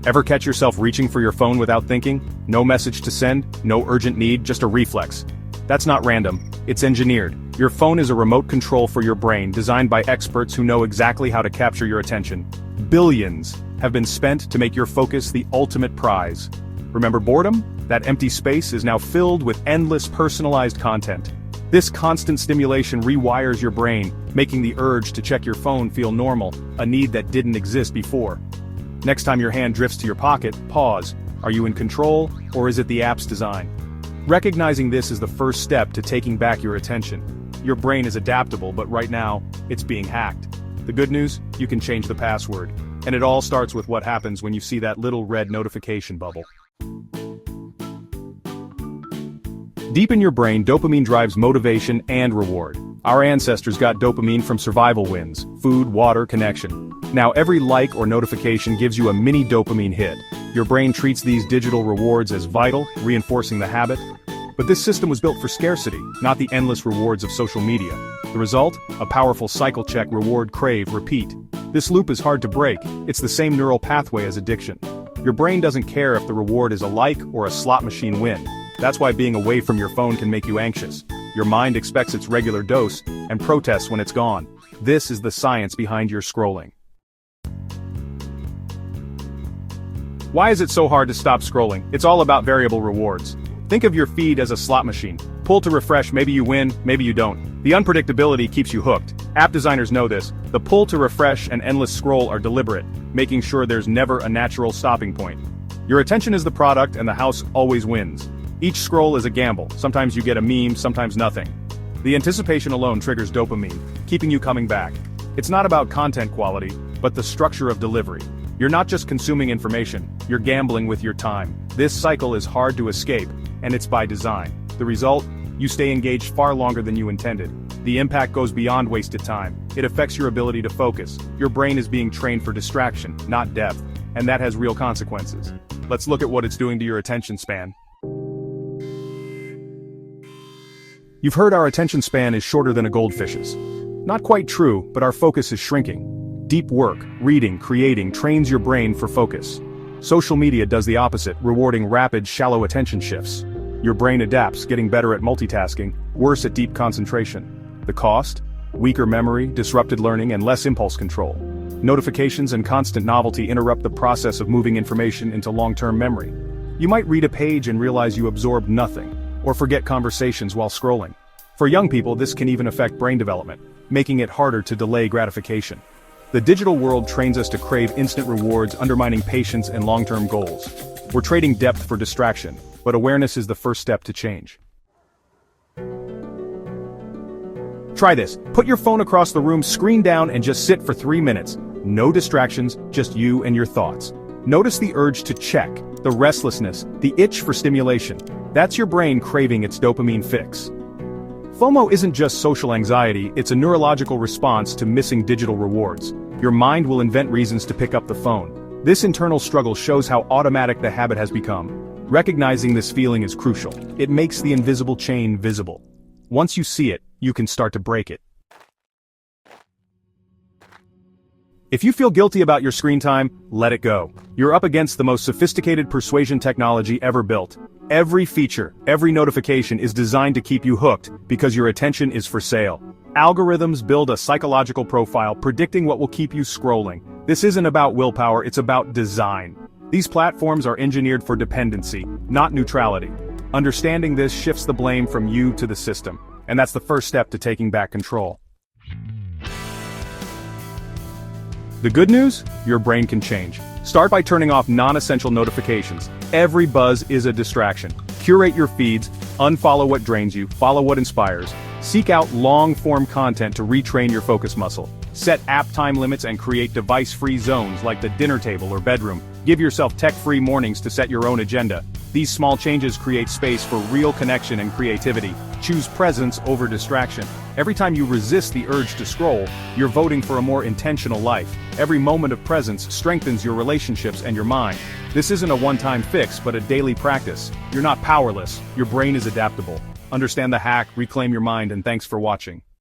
Ever catch yourself reaching for your phone without thinking? No message to send, no urgent need, just a reflex. That's not random, it's engineered. Your phone is a remote control for your brain designed by experts who know exactly how to capture your attention. Billions have been spent to make your focus the ultimate prize. Remember boredom? That empty space is now filled with endless personalized content. This constant stimulation rewires your brain, making the urge to check your phone feel normal, a need that didn't exist before. Next time your hand drifts to your pocket, pause. Are you in control, or is it the app's design? Recognizing this is the first step to taking back your attention. Your brain is adaptable, but right now, it's being hacked. The good news? You can change the password. And it all starts with what happens when you see that little red notification bubble. Deep in your brain, dopamine drives motivation and reward. Our ancestors got dopamine from survival wins, food, water, connection. Now every like or notification gives you a mini dopamine hit. Your brain treats these digital rewards as vital, reinforcing the habit. But this system was built for scarcity, not the endless rewards of social media. The result? A powerful cycle: check, reward, crave, repeat. This loop is hard to break. It's the same neural pathway as addiction. Your brain doesn't care if the reward is a like or a slot machine win. That's why being away from your phone can make you anxious. Your mind expects its regular dose and protests when it's gone. This is the science behind your scrolling. Why is it so hard to stop scrolling? It's all about variable rewards. Think of your feed as a slot machine. Pull to refresh, maybe you win, maybe you don't. The unpredictability keeps you hooked. App designers know this. The pull to refresh and endless scroll are deliberate, making sure there's never a natural stopping point. Your attention is the product, and the house always wins. Each scroll is a gamble. Sometimes you get a meme, sometimes nothing. The anticipation alone triggers dopamine, keeping you coming back. It's not about content quality, but the structure of delivery. You're not just consuming information, you're gambling with your time. This cycle is hard to escape, and it's by design. The result? You stay engaged far longer than you intended. The impact goes beyond wasted time. It affects your ability to focus. Your brain is being trained for distraction, not depth, and that has real consequences. Let's look at what it's doing to your attention span. You've heard our attention span is shorter than a goldfish's. Not quite true, but our focus is shrinking. Deep work, reading, creating trains your brain for focus. Social media does the opposite, rewarding rapid, shallow attention shifts. Your brain adapts, getting better at multitasking, worse at deep concentration. The cost? Weaker memory, disrupted learning, and less impulse control. Notifications and constant novelty interrupt the process of moving information into long-term memory. You might read a page and realize you absorbed nothing, or forget conversations while scrolling. For young people, this can even affect brain development, making it harder to delay gratification. The digital world trains us to crave instant rewards, undermining patience and long-term goals. We're trading depth for distraction, but awareness is the first step to change. Try this. Put your phone across the room, screen down, and just sit for 3 minutes. No distractions, just you and your thoughts. Notice the urge to check, the restlessness, the itch for stimulation. That's your brain craving its dopamine fix. FOMO isn't just social anxiety, it's a neurological response to missing digital rewards. Your mind will invent reasons to pick up the phone. This internal struggle shows how automatic the habit has become. Recognizing this feeling is crucial. It makes the invisible chain visible. Once you see it, you can start to break it. If you feel guilty about your screen time, let it go. You're up against the most sophisticated persuasion technology ever built. Every feature, every notification is designed to keep you hooked because your attention is for sale. Algorithms build a psychological profile predicting what will keep you scrolling. This isn't about willpower, it's about design. These platforms are engineered for dependency, not neutrality. Understanding this shifts the blame from you to the system, and that's the first step to taking back control. The good news? Your brain can change. Start by turning off non-essential notifications. Every buzz is a distraction. Curate your feeds, unfollow what drains you, follow what inspires. Seek out long-form content to retrain your focus muscle. Set app time limits and create device-free zones like the dinner table or bedroom. Give yourself tech-free mornings to set your own agenda. These small changes create space for real connection and creativity. Choose presence over distraction. Every time you resist the urge to scroll, you're voting for a more intentional life. Every moment of presence strengthens your relationships and your mind. This isn't a one-time fix, but a daily practice. You're not powerless. Your brain is adaptable. Understand the hack, reclaim your mind, and thanks for watching.